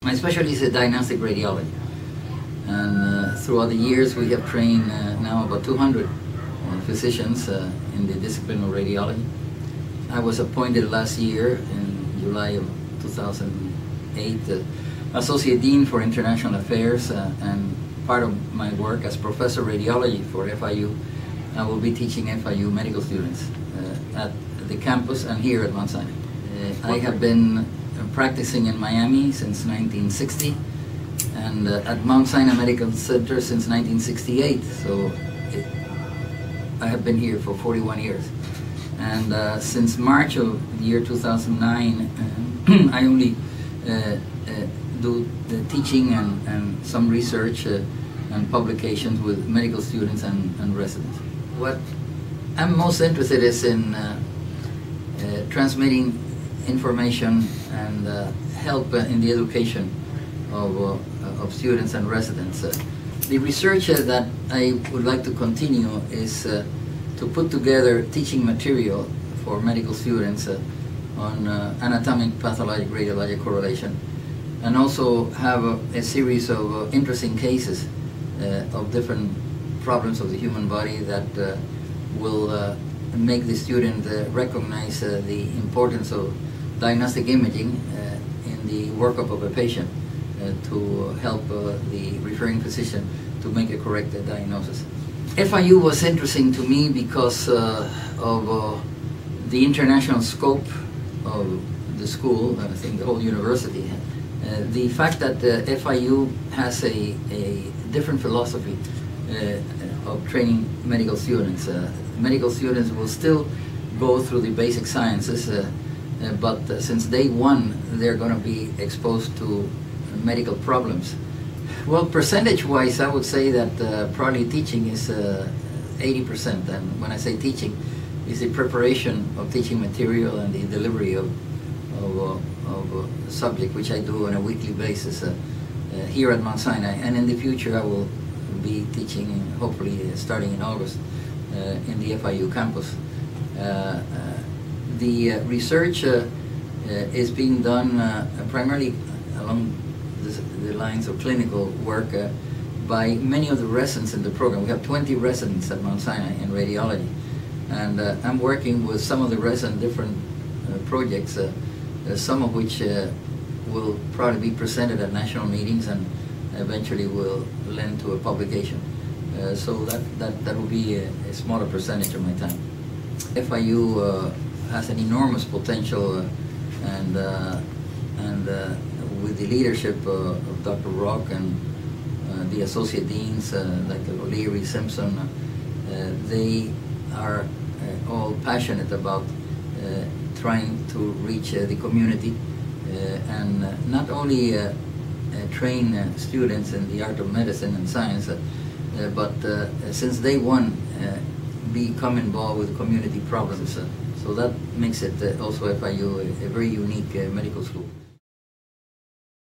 My specialty is diagnostic radiology, and throughout the years we have trained now about 200 physicians in the discipline of radiology. I was appointed last year in July of 2008 Associate Dean for International Affairs, and part of my work as Professor of Radiology for FIU, I will be teaching FIU medical students at the campus and here at Mount Sinai. I have been practicing in Miami since 1960 and at Mount Sinai Medical Center since 1968, so I have been here for 41 years. And since March of the year 2009, I only do the teaching and some research and publications with medical students and residents. What I'm most interested is in transmitting information and help in the education of students and residents. The research that I would like to continue is to put together teaching material for medical students on anatomic pathologic radiologic correlation, and also have a series of interesting cases of different problems of the human body that will make the student recognize the importance of diagnostic imaging in the workup of a patient to help the referring physician to make a correct diagnosis. FIU was interesting to me because of the international scope of the school, I think the whole university. The fact that FIU has a different philosophy of training medical students. Medical students will still go through the basic sciences, but since day one they're going to be exposed to medical problems. Well, percentage-wise, I would say that probably teaching is 80%, and when I say teaching, is the preparation of teaching material and the delivery of subject, which I do on a weekly basis here at Mount Sinai, and in the future I will be teaching, hopefully starting in August, in the FIU campus. The research is being done primarily along the lines of clinical work by many of the residents in the program. We have 20 residents at Mount Sinai in radiology, and I'm working with some of the residents different projects, some of which will probably be presented at national meetings and eventually will lend to a publication. So that will be a smaller percentage of my time. FIU has an enormous potential, and with the leadership of Dr. Rock and the associate deans like O'Leary, Simpson, they are all passionate about trying to reach the community and not only train students in the art of medicine and science, but since day one become involved with community problems. So that makes it also FIU a very unique medical school.